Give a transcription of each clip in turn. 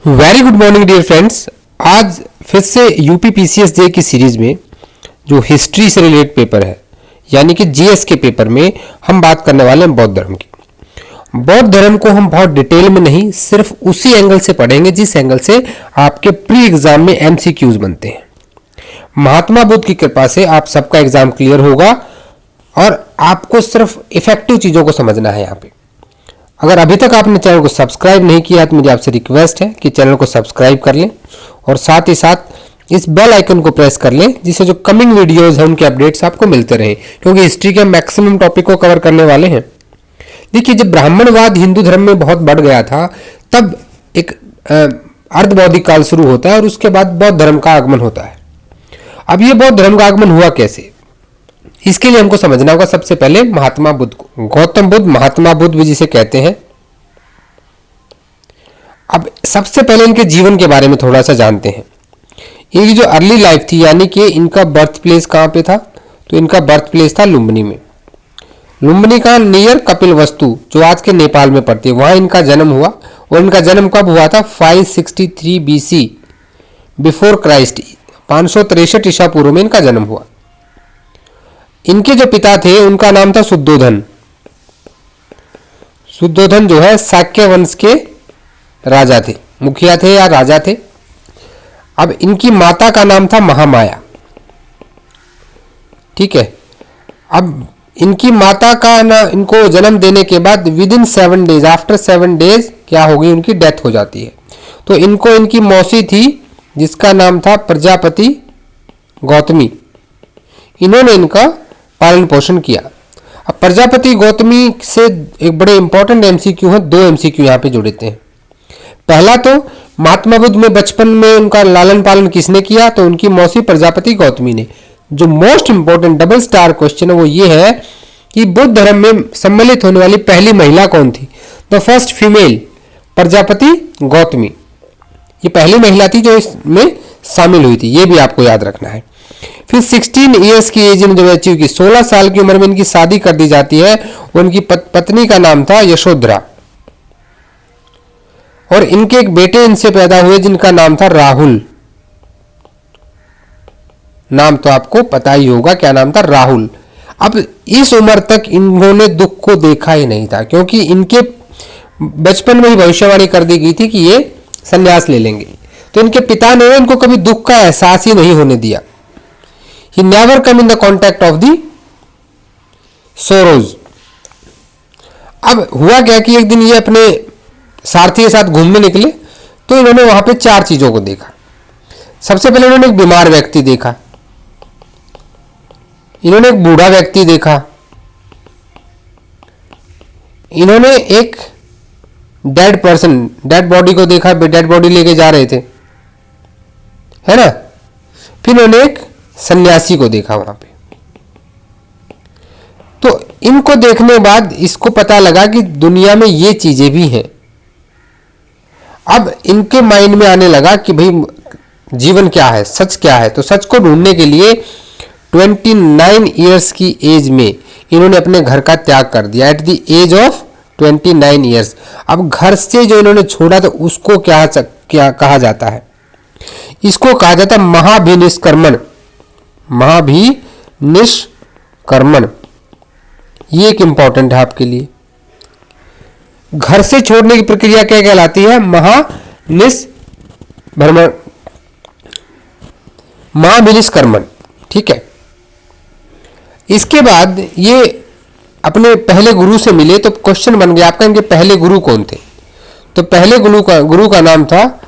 Very good morning dear friends. आज फिर से यूपी पीसीएस जे की सीरीज में जो हिस्ट्री से रिलेटेड पेपर है यानी कि जीएस के पेपर में हम बात करने वाले हैं बौद्ध धर्म की। बौद्ध धर्म को हम बहुत डिटेल में नहीं, सिर्फ उसी एंगल से पढ़ेंगे जिस एंगल से आपके प्री एग्जाम में एमसीक्यूज बनते हैं। महात्मा बुद्ध की कृपा से आप सबका एग्जाम क्लियर होगा और आपको सिर्फ इफेक्टिव चीज़ों को समझना है यहाँ पे। अगर अभी तक आपने चैनल को सब्सक्राइब नहीं किया तो मेरी आपसे रिक्वेस्ट है कि चैनल को सब्सक्राइब कर लें और साथ ही साथ इस बेल आइकन को प्रेस कर लें जिससे जो कमिंग वीडियोस हैं उनके अपडेट्स आपको मिलते रहें, क्योंकि हिस्ट्री के मैक्सिमम टॉपिक को कवर करने वाले हैं। देखिए, जब ब्राह्मणवाद हिंदू धर्म में बहुत बढ़ गया था तब एक अर्धबौद्धिक काल शुरू होता है और उसके बाद बौद्ध धर्म का आगमन होता है। अब ये बौद्ध धर्म का आगमन हुआ कैसे, इसके लिए हमको समझना होगा सबसे पहले महात्मा बुद्ध को। गौतम बुद्ध, महात्मा बुद्ध भी जिसे कहते हैं। अब सबसे पहले इनके जीवन के बारे में थोड़ा सा जानते हैं। ये जो अर्ली लाइफ थी यानी कि इनका बर्थ प्लेस कहाँ पे था, तो इनका बर्थ प्लेस था लुम्बिनी में। लुम्बिनी का नियर कपिलवस्तु जो आज के नेपाल में पड़ती है, वहाँ इनका जन्म हुआ। और इनका जन्म कब हुआ था? 563 BC बिफोर क्राइस्ट, 563 ईसा पूर्व में इनका जन्म हुआ। इनके जो पिता थे उनका नाम था शुद्धोधन। शुद्धोधन जो है शाक्य वंश के राजा थे, मुखिया थे या राजा थे। अब इनकी माता का नाम था महामाया। ठीक है। अब इनकी माता का ना इनको जन्म देने के बाद विदिन 7 डेज, आफ्टर 7 डेज क्या होगी, उनकी डेथ हो जाती है। तो इनको इनकी मौसी थी जिसका नाम था प्रजापति गौतमी, इन्होंने इनका पालन पोषण किया। अब प्रजापति गौतमी से एक बड़े इंपॉर्टेंट एमसीक्यू है, 2 एमसीक्यू यहाँ पे जुड़े थे। पहला तो महात्मा बुद्ध में बचपन में उनका लालन पालन किसने किया, तो उनकी मौसी प्रजापति गौतमी ने। जो most important double star question है वो ये है कि बुद्ध धर्म में सम्मिलित होने वाली पहली महिला कौन थी? The first female Prajapati Gautami, ये पहली महिला थी जो इसमें शामिल हुई थी, ये भी आपको याद रखना है। फिर 16 ईयर्स की एज में जब अचीव की, 16 साल की उम्र में इनकी शादी कर दी जाती है। उनकी पत्नी का नाम था यशोधरा और इनके एक बेटे इनसे पैदा हुए जिनका नाम था राहुल। नाम तो आपको पता ही होगा, क्या नाम था? राहुल। अब इस उम्र तक इन्होंने दुख को देखा ही नहीं था, क्योंकि इनके बचपन में ही भविष्यवाणी कर दी गई थी कि ये संन्यास ले लेंगे। तो इनके पिता ने इनको कभी दुख का एहसास ही नहीं होने दिया। He never come in the contact of the sorrows। अब हुआ क्या कि एक दिन ये अपने सारथी के साथ घूमने निकले तो इन्होंने वहां पे 4 चीजों को देखा। सबसे पहले इन्होंने एक बीमार व्यक्ति देखा, इन्होंने एक बूढ़ा व्यक्ति देखा, इन्होंने एक डेड पर्सन, डेड बॉडी को देखा, डेड बॉडी लेके जा रहे थे, है ना। फिर इन्होंने एक सन्यासी को देखा वहां पे। तो इनको देखने बाद इसको पता लगा कि दुनिया में ये चीजें भी हैं। अब इनके माइंड में आने लगा कि भाई जीवन क्या है, सच क्या है। तो सच को ढूंढने के लिए 29 ईयर्स की एज में इन्होंने अपने घर का त्याग कर दिया, at the age of 29 years. अब घर से जो इन्होंने छोड़ा तो उसको क्या कहा जाता है? इसको कहा जाता है महाभिनिष्क्रमण। महाभिनिष्क्रमण ये एक इंपॉर्टेंट है आपके लिए। घर से छोड़ने की प्रक्रिया क्या कहलाती है? महाभिनिष्क्रमण। ठीक है। इसके बाद ये अपने पहले गुरु से मिले तो क्वेश्चन बन गया आपका, इनके पहले गुरु कौन थे? तो पहले गुरु का नाम था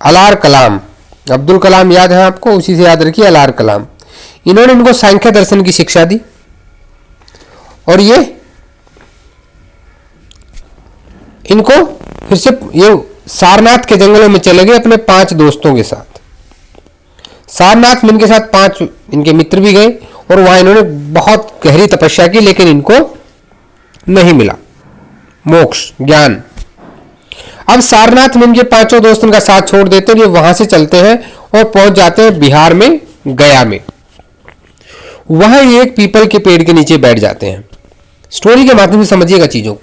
अलार कलाम। अब्दुल कलाम याद है आपको, उसी से याद रखिए, अलार कलाम। इन्होंने इनको सांख्य दर्शन की शिक्षा दी और ये इनको फिर से ये सारनाथ के जंगलों में चले गए अपने 5 दोस्तों के साथ। सारनाथ में इनके साथ 5 इनके मित्र भी गए और वहां इन्होंने बहुत गहरी तपस्या की, लेकिन इनको नहीं मिला मोक्ष, ज्ञान। अब सारनाथ में इनके 5 दोस्तों का साथ छोड़ देते हैं, ये वहां से चलते हैं और पहुंच जाते हैं बिहार में, गया में। वहां ये एक पीपल के पेड़ के नीचे बैठ जाते हैं। स्टोरी के माध्यम से समझिएगा चीजों को।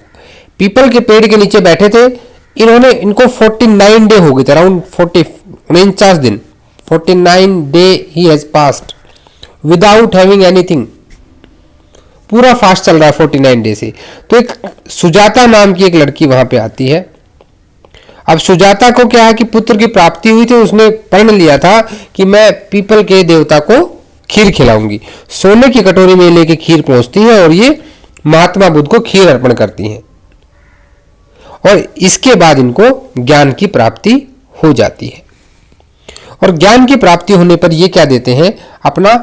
पीपल के पेड़ के नीचे बैठे थे, इन्होंने इनको 49 डे हो गए थे, अराउंड 49 दिन, 49 day he has passed without having anything. पूरा फास्ट चल रहा है 49 डे से। तो एक सुजाता नाम की एक लड़की वहां पे आती है। अब सुजाता को क्या है कि पुत्र की प्राप्ति हुई थी, उसने प्रण लिया था कि मैं पीपल के देवता को खीर खिलाऊंगी। सोने की कटोरी में लेके खीर पहुंचती है और ये महात्मा बुद्ध को खीर अर्पण करती हैं और इसके बाद इनको ज्ञान की प्राप्ति हो जाती है। और ज्ञान की प्राप्ति होने पर ये क्या देते हैं, अपना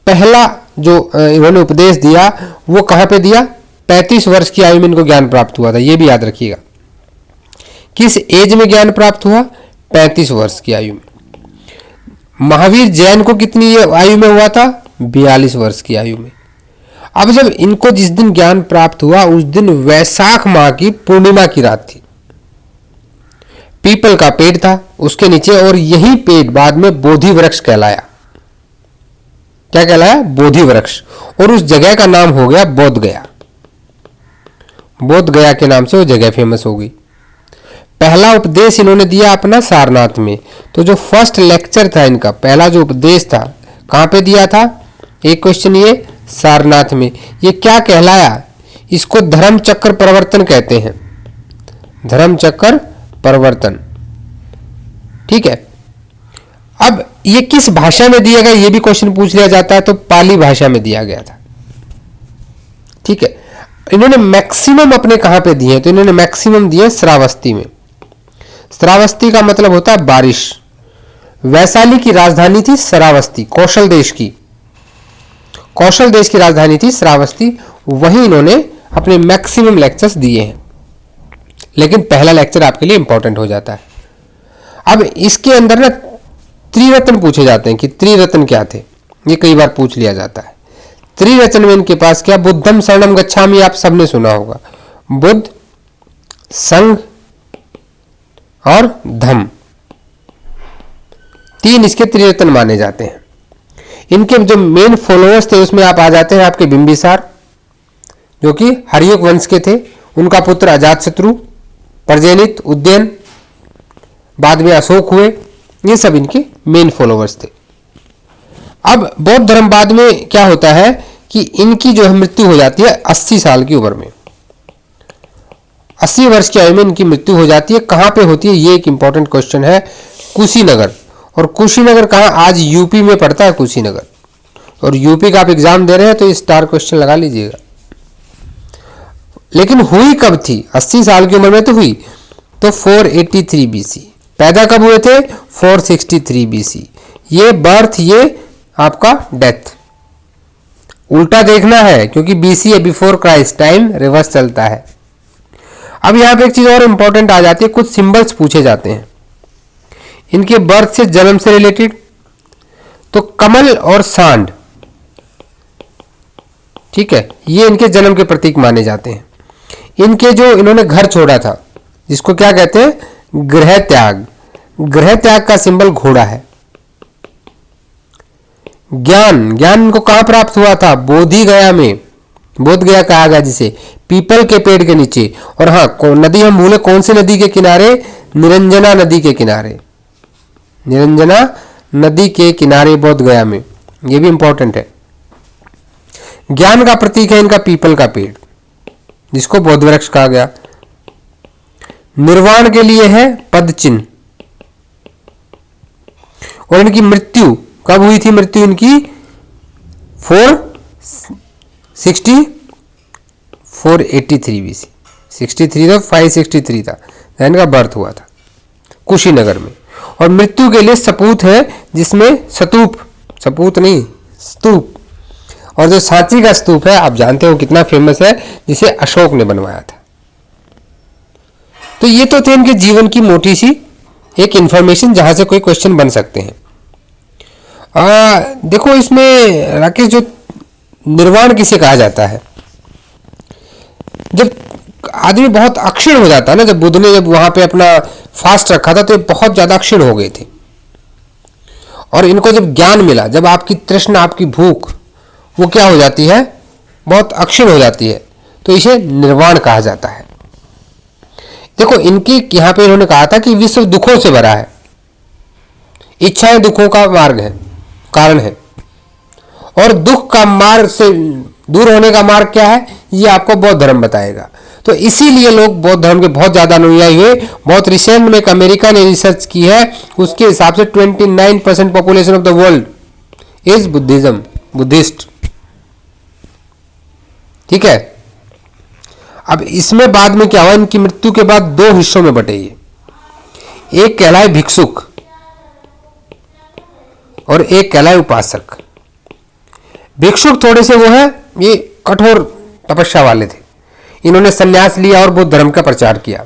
पहला जो इन्होंने उपदेश दिया वो कहां पे दिया, 35 वर्ष की आयु में इनको ज्ञान प्राप्त हुआ था। ये भी याद रखिएगा, किस एज में ज्ञान प्राप्त हुआ, 35 वर्ष की आयु में। महावीर जैन को कितनी आयु में हुआ था, 42 वर्ष की आयु में। अब जब इनको जिस दिन ज्ञान प्राप्त हुआ उस दिन वैशाख माह की पूर्णिमा की रात थी। पीपल का पेड़ था उसके नीचे, और यही पेड़ बाद में बोधि वृक्ष कहलाया। क्या कहलाया, बोधि वृक्ष। और उस जगह का नाम हो गया बोध गया। बोध गया के नाम से वो जगह फेमस हो गई। पहला उपदेश इन्होंने दिया अपना सारनाथ में। तो जो फर्स्ट लेक्चर था इनका, पहला जो उपदेश था, कहां पे दिया था, एक क्वेश्चन ये, सारनाथ में। ये क्या कहलाया, इसको धर्म चक्र प्रवर्तन कहते हैं, धर्म चक्र प्रवर्तन। ठीक है। अब ये किस भाषा में दिया गया, ये भी क्वेश्चन पूछ लिया जाता है, तो पाली भाषा में दिया गया था। ठीक है। इन्होंने मैक्सिमम अपने कहां पे दिए, तो इन्होंने मैक्सिमम दिए श्रावस्ती में। श्रावस्ती का मतलब होता है बारिश। वैशाली की राजधानी थी श्रावस्ती, कौशल देश की, कौशल देश की राजधानी थी श्रावस्ती। वहीं इन्होंने अपने मैक्सिमम लेक्चर्स दिए हैं। लेकिन पहला लेक्चर आपके लिए इंपॉर्टेंट हो जाता है। अब इसके अंदर ना त्रिरत्न पूछे जाते हैं कि त्रिरत्न क्या थे, ये कई बार पूछ लिया जाता है। त्रिरत्न में इनके पास क्या, बुद्धम शरणम गच्छामि, आप सबने सुना होगा, बुद्ध, संघ और धम्म, तीन इसके त्रिरत्न माने जाते हैं। इनके जो मेन फॉलोअर्स थे उसमें आप आ जाते हैं आपके बिंबिसार, जो कि हर्युक वंश के थे, उनका पुत्र अजातशत्रु, प्रजेनित, उदयन, बाद में अशोक हुए, ये सब इनके मेन फॉलोअर्स थे। अब बौद्ध धर्म बाद में क्या होता है कि इनकी जो है मृत्यु हो जाती है 80 साल की उम्र में, 80 वर्ष की आयु में इनकी मृत्यु हो जाती है। कहां पे होती है, ये एक इंपॉर्टेंट क्वेश्चन है, कुशीनगर। और कुशीनगर कहां, आज यूपी में पड़ता है कुशीनगर। और यूपी का आप एग्जाम दे रहे हैं तो ये स्टार क्वेश्चन लगा लीजिएगा। लेकिन हुई कब थी, 80 साल की उम्र में तो हुई, तो 483 BC। पैदा कब हुए थे, 463 BC। ये बर्थ, ये आपका डेथ। उल्टा देखना है क्योंकि BC है, बिफोर क्राइस्ट, टाइम रिवर्स चलता है। अब यहां पे एक चीज और इंपॉर्टेंट आ जाती है, कुछ सिंबल्स पूछे जाते हैं इनके बर्थ से, जन्म से रिलेटेड। तो कमल और सांड, ठीक है, ये इनके जन्म के प्रतीक माने जाते हैं। इनके जो इन्होंने घर छोड़ा था, जिसको क्या कहते हैं, गृह त्याग। गृह त्याग का सिंबल घोड़ा है। ज्ञान, ज्ञान इनको कहां प्राप्त हुआ था, बोधि गया में, बोध गया कहा गया जिसे, पीपल के पेड़ के नीचे। और हाँ, नदी हम भूले, कौन सी नदी के किनारे, निरंजना नदी के किनारे, निरंजना नदी के किनारे बोध गया में। यह भी इंपॉर्टेंट है। ज्ञान का प्रतीक है इनका पीपल का पेड़, जिसको बोध वृक्ष कहा गया। निर्वाण के लिए है पद चिन्ह। और इनकी मृत्यु कब हुई थी, मृत्यु इनकी 483 BC। 63 था, 563 था, इनका बर्थ हुआ था कुशीनगर में। और मृत्यु के लिए सपूत है, जिसमें स्तूप, सपूत नहीं स्तूप, और जो सांची का स्तूप है आप जानते हो कितना फेमस है, जिसे अशोक ने बनवाया था। तो ये तो थे इनके जीवन की मोटी सी एक इंफॉर्मेशन, जहां से कोई क्वेश्चन बन सकते हैं। देखो इसमें राकेश, जो निर्वाण किसे कहा जाता है, जब आदमी बहुत अक्षीण हो जाता है ना, जब बुद्ध ने जब वहां पे अपना फास्ट रखा था तो ये बहुत ज्यादा अक्षीण हो गए थे। और इनको जब ज्ञान मिला, जब आपकी तृष्णा, आपकी भूख, वो क्या हो जाती है, बहुत अक्षीण हो जाती है, तो इसे निर्वाण कहा जाता है। देखो इनकी यहाँ पे इन्होंने कहा था कि विश्व दुखों से भरा है, इच्छाएं दुखों का मार्ग है, कारण है, और दुख का मार्ग से दूर होने का मार्ग क्या है, ये आपको बौद्ध धर्म बताएगा। तो इसीलिए लोग बौद्ध धर्म के बहुत ज्यादा अनुयायी हुए। बहुत रिसेंट में एक अमेरिका ने रिसर्च की है, उसके हिसाब से 29% population of the world is Buddhist. ठीक है। अब इसमें बाद में क्या हुआ, इनकी मृत्यु के बाद दो हिस्सों में बटे ये, एक कहलाए भिक्षुक और एक कहलाए उपासक। भिक्षुक थोड़े से वो है, ये कठोर तपस्या वाले थे, इन्होंने संन्यास लिया और बौद्ध धर्म का प्रचार किया।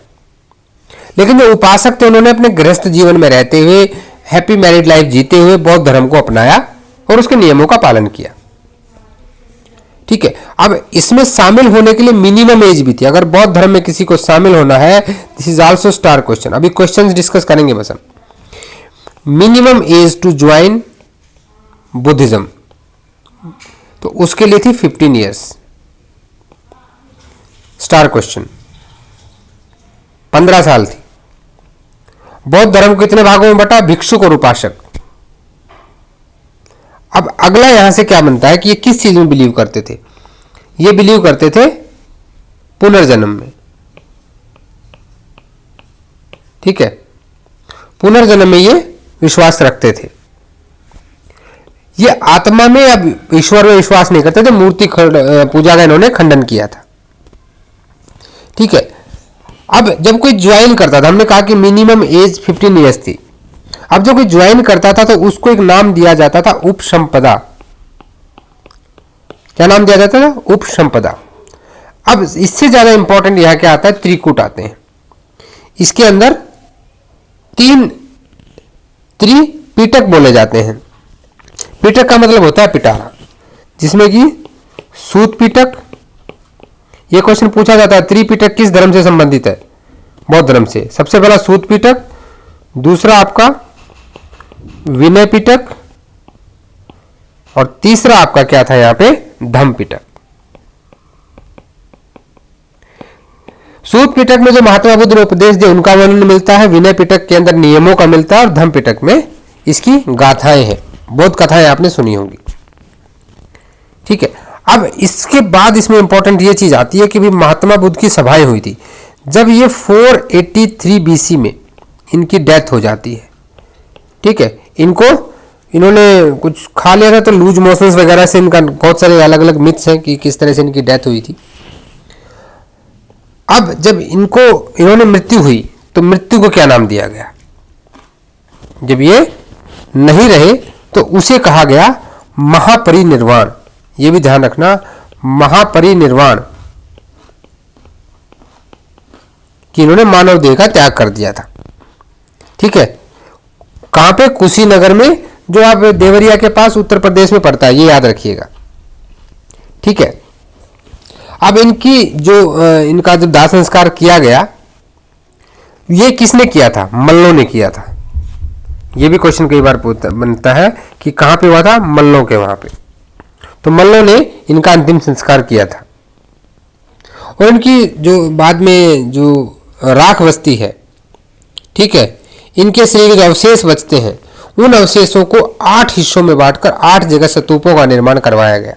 लेकिन जो उपासक थे उन्होंने अपने गृहस्थ जीवन में रहते हुए, हैप्पी मैरिड लाइफ जीते हुए बौद्ध धर्म को अपनाया और उसके नियमों का पालन किया। ठीक है। अब इसमें शामिल होने के लिए मिनिमम एज भी थी। अगर बौद्ध धर्म में किसी को शामिल होना है, this is also star question, अभी क्वेश्चंस डिस्कस करेंगे बस हम। Minimum age to join Buddhism, तो उसके लिए थी 15 ईयर्स। स्टार क्वेश्चन, 15 साल थी। बौद्ध धर्म को कितने भागों में बटा, भिक्षुक और उपासक। अब अगला यहां से क्या बनता है कि ये किस चीज में बिलीव करते थे, ये बिलीव करते थे पुनर्जन्म में। ठीक है, पुनर्जन्म में ये विश्वास रखते थे। ये आत्मा में, अब ईश्वर में विश्वास नहीं करते थे, मूर्ति पूजा का इन्होंने खंडन किया था। ठीक है। अब जब कोई ज्वाइन करता था, हमने कहा कि मिनिमम एज 15 ईयर्स थी। अब जब कोई ज्वाइन करता था तो उसको एक नाम दिया जाता था, उपसंपदा। क्या नाम दिया जाता था, उपसंपदा। अब इससे ज्यादा इंपॉर्टेंट यहां क्या आता है, त्रिकूट आते हैं। इसके अंदर 3 त्रिपिटक बोले जाते हैं। पिटक का मतलब होता है पिटारा, जिसमें कि सूत पिटक, यह क्वेश्चन पूछा जाता है त्रिपिटक किस धर्म से संबंधित है, बौद्ध धर्म से। सबसे पहला सूत पिटक, दूसरा आपका विनय पिटक, और तीसरा आपका क्या था यहां पे, धम्म पिटक। सूत पिटक में जो महात्मा बुद्ध ने उपदेश दिए उनका वर्णन मिलता है, विनय पिटक के अंदर नियमों का मिलता है, और धम्म पिटक में इसकी गाथाएं हैं, बौद्ध कथाएं आपने सुनी होंगी। ठीक है। अब इसके बाद इसमें इंपॉर्टेंट ये चीज आती है कि भी महात्मा बुद्ध की सभाएं हुई थी। जब ये 483 बीसी में इनकी डेथ हो जाती है। ठीक है। इन्होंने कुछ खा लिया था तो लूज मोशंस वगैरह से, इनका बहुत सारे अलग अलग मिथ्स हैं कि किस तरह से इनकी डेथ हुई थी। अब जब इन्होंने मृत्यु हुई तो मृत्यु को क्या नाम दिया गया, जब ये नहीं रहे तो उसे कहा गया महापरिनिर्वाण। ये भी ध्यान रखना, महापरिनिर्वाण, कि इन्होंने मानव देह का त्याग कर दिया था। ठीक है। कहां पे, कुशीनगर में, जो आप देवरिया के पास उत्तर प्रदेश में पड़ता है, ये याद रखिएगा। ठीक है। अब इनका जो दाह संस्कार किया गया, ये किसने किया था, मल्लों ने किया था। ये भी क्वेश्चन कई बार बनता है कि कहां पे हुआ था, मल्लों के वहां पे। तो मल्लों ने इनका अंतिम संस्कार किया था। और इनकी जो बाद में जो राख बचती है, ठीक है, इनके शरीर के अवशेष बचते हैं, उन अवशेषों को 8 हिस्सों में बांटकर 8 जगह स्तूपों का निर्माण करवाया गया।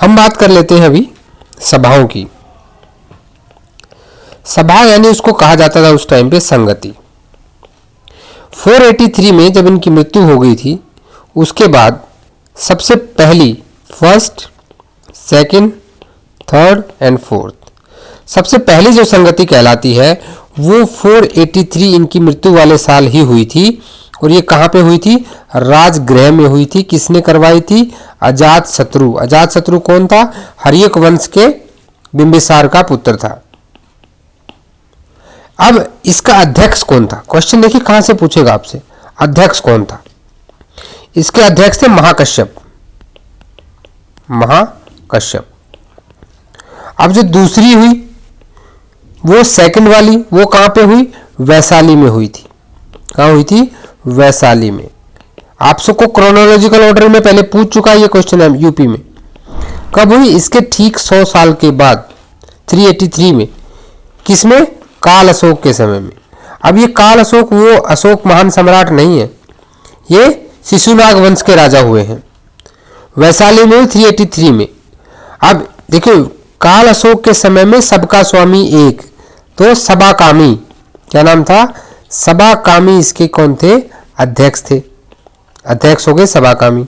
हम बात कर लेते हैं अभी सभाओं की। सभा यानी उसको कहा जाता था उस टाइम पे संगति। 483 में जब इनकी मृत्यु हो गई थी, उसके बाद सबसे पहली, first, second, third and fourth, सबसे पहली जो संगति कहलाती है वो 483 इनकी मृत्यु वाले साल ही हुई थी। और ये कहाँ पे हुई थी, राजगृह में हुई थी। किसने करवाई थी, अजातशत्रु। अजातशत्रु कौन था, हर्यक वंश के बिंबिसार का पुत्र था। अब इसका अध्यक्ष कौन था, क्वेश्चन देखिए कहां से पूछेगा आपसे, अध्यक्ष कौन था। इसके अध्यक्ष थे महाकश्यप। महाकश्यप। अब जो दूसरी हुई वो सेकंड वाली, वो कहां पे हुई, वैशाली में हुई थी। कहां हुई थी, वैशाली में। आप सबको क्रोनोलॉजिकल ऑर्डर में पहले पूछ चुका है ये क्वेश्चन है, यूपी में। कब हुई, इसके ठीक 100 साल के बाद 383 में किसमें? काल अशोक के समय में। अब ये काल अशोक वो अशोक महान सम्राट नहीं है, ये शिशुनाग वंश के राजा हुए हैं। वैशाली में 383 में। अब देखिए काल अशोक के समय में सबका स्वामी एक, तो सबाकामी, क्या नाम था? सबाकामी इसके कौन थे? अध्यक्ष थे, अध्यक्ष हो गए सबाकामी।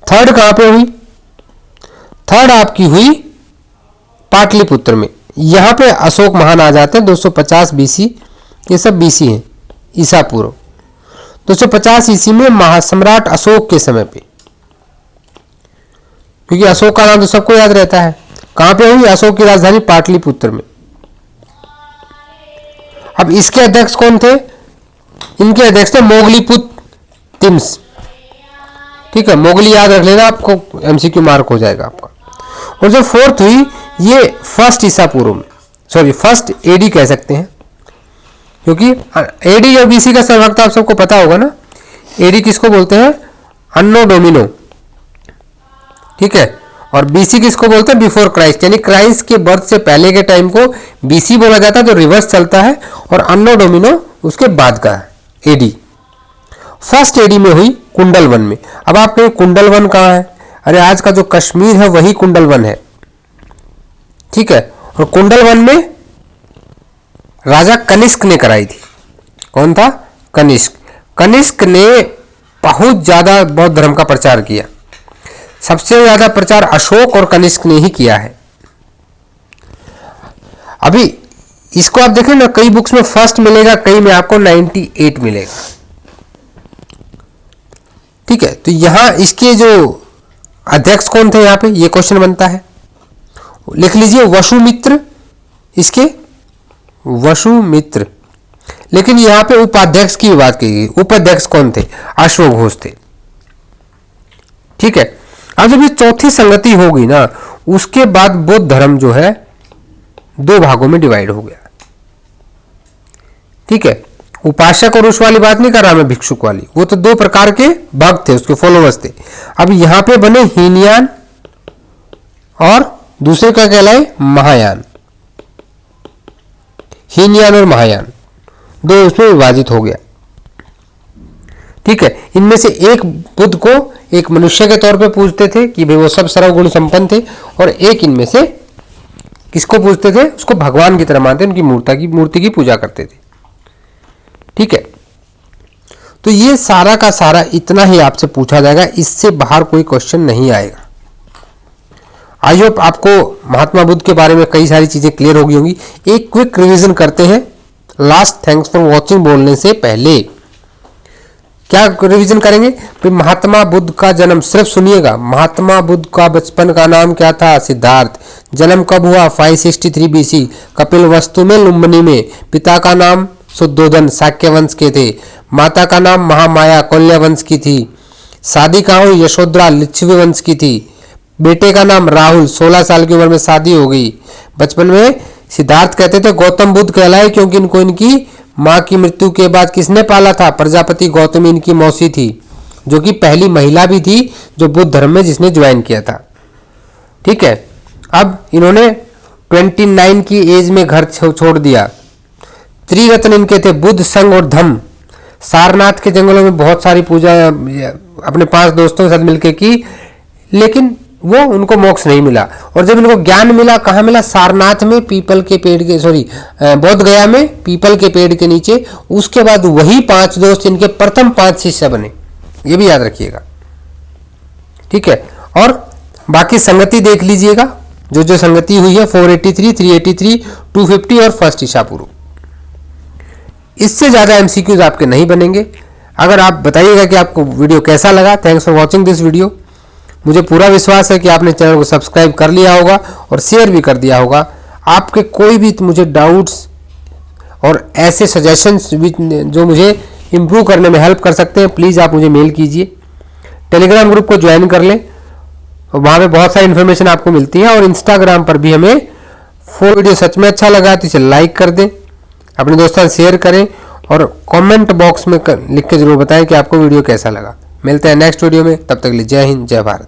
थर्ड कहाँ पे हुई? थर्ड आपकी हुई पाटलिपुत्र में। यहाँ पे अशोक महान आ जाते हैं 250 बीसी, ये सब बीसी हैं, ईसा पूर्व 250 ईसी में महासम्राट अशोक के समय पे, क्योंकि अशोक का नाम तो सबको याद रहता है। कहाँ पे हुई? अशोक की राजधानी पाटलिपुत्र में। अब इसके अध्यक्ष कौन थे? इनके अध्यक्ष थे मोगलीपुत्र तिम्स। ठीक है, मोगली याद रख लेना, आपको एमसीक्यू मार्क हो जाएगा आपका। और जो फोर्थ हुई ये फर्स्ट ईसा पूर्व में, सॉरी फर्स्ट एडी कह सकते हैं, क्योंकि एडी और बीसी का संवर्ग आप सबको पता होगा ना। एडी किसको बोलते हैं? अन्नो डोमिनो। ठीक है, और बीसी किसको बोलते हैं? बिफोर क्राइस्ट, यानी क्राइस्ट के बर्थ से पहले के टाइम को बीसी बोला जाता है, जो रिवर्स चलता है, और अन्नो डोमिनो उसके बाद का है एडी। फर्स्ट एडी में हुई कुंडल वन में। अब आप कहें कुंडल वन कहाँ है? अरे आज का जो कश्मीर है वही कुंडल वन है। ठीक है, और कुंडल वन में राजा कनिष्क ने कराई थी। कौन था? कनिष्क। कनिष्क ने बहुत ज्यादा बौद्ध धर्म का प्रचार किया। सबसे ज्यादा प्रचार अशोक और कनिष्क ने ही किया है। अभी इसको आप देखें ना, कई बुक्स में फर्स्ट मिलेगा, कई में आपको 98 मिलेगा। ठीक है, तो यहां इसके जो अध्यक्ष कौन थे यहां पे, ये क्वेश्चन बनता है। लिख लीजिए वसुमित्र, इसके वसुमित्र। लेकिन यहां पे उपाध्यक्ष की बात की गई। उपाध्यक्ष कौन थे? अश्वघोष थे। ठीक है, अब जब ये चौथी संगति होगी ना, उसके बाद बौद्ध धर्म जो है दो भागों में डिवाइड हो गया। ठीक है, उपासक और उस वाली बात नहीं कर रहा मैं, भिक्षुक वाली, वो तो दो प्रकार के भक्त थे, उसके फॉलोवर्स थे। अब यहां पे बने हीनयान और दूसरे का कहलाए महायान। हीनयान और महायान दो उसमें विभाजित हो गया। ठीक है, इनमें से एक बुद्ध को एक मनुष्य के तौर पे पूजते थे कि भाई वो सब सर्वगुण संपन्न थे, और एक इनमें से किसको पूजते थे? उसको भगवान की तरह मानते, उनकी मूर्ति की पूजा करते थे। ठीक है, तो ये सारा का सारा इतना ही आपसे पूछा जाएगा, इससे बाहर कोई क्वेश्चन नहीं आएगा। आई होप आपको महात्मा बुद्ध के बारे में कई सारी चीजें क्लियर हो गई होंगी। एक क्विक रिवीजन करते हैं लास्ट थैंक्स फॉर वॉचिंग बोलने से पहले। क्या रिवीजन करेंगे? फिर महात्मा बुद्ध का जन्म सिर्फ सुनिएगा। महात्मा बुद्ध का बचपन का नाम क्या था? सिद्धार्थ। जन्म कब हुआ? 563 बीसी, कपिलवस्तु में, लुम्बिनी में। पिता का नाम शुद्धोधन, शाक्य वंश के थे। माता का नाम महामाया, कौल्य वंश की थी। शादी कहाँ हुई? यशोधरा, लिच्छवी वंश की थी। बेटे का नाम राहुल, 16 साल की उम्र में शादी हो गई। बचपन में सिद्धार्थ कहते थे गौतम बुद्ध कहलाए, क्योंकि इनको इनकी माँ की मृत्यु के बाद किसने पाला था? प्रजापति गौतमी इनकी मौसी थी, जो कि पहली महिला भी थी जो बुद्ध धर्म में जिसने ज्वाइन किया था। ठीक है, अब इन्होंने 29 की एज में घर छोड़ दिया। त्रिरत्न इनके थे बुद्ध, संघ और धम्म। सारनाथ के जंगलों में बहुत सारी पूजा अपने 5 दोस्तों के साथ मिलकर की, लेकिन वो उनको मोक्ष नहीं मिला। और जब इनको ज्ञान मिला, कहाँ मिला? सारनाथ में पीपल के पेड़ के, सॉरी बोध गया में पीपल के पेड़ के नीचे। उसके बाद वही 5 दोस्त इनके प्रथम 5 शिष्य बने, ये भी याद रखिएगा। ठीक है, और बाकी संगति देख लीजिएगा, जो जो संगति हुई है 483, 383, 250 और फर्स्ट ईसा पूर्व। इससे ज्यादा एमसीक्यूज आपके नहीं बनेंगे। अगर आप बताइएगा कि आपको वीडियो कैसा लगा। Thanks for watching this video. मुझे पूरा विश्वास है कि आपने चैनल को सब्सक्राइब कर लिया होगा और शेयर भी कर दिया होगा। आपके कोई भी मुझे डाउट्स और ऐसे सजेशंस जो मुझे इम्प्रूव करने में हेल्प कर सकते हैं, प्लीज़ आप मुझे मेल कीजिए। टेलीग्राम ग्रुप को ज्वाइन कर लें, वहाँ पे बहुत सारी इन्फॉर्मेशन आपको मिलती है। और इंस्टाग्राम पर भी हमें वीडियो सच में अच्छा लगा तो इसे लाइक कर दें, अपने दोस्तों से शेयर करें, और कमेंट बॉक्स में लिख के जरूर बताएं कि आपको वीडियो कैसा लगा। मिलते हैं नेक्स्ट वीडियो में, तब तक के लिए जय हिंद, जय भारत।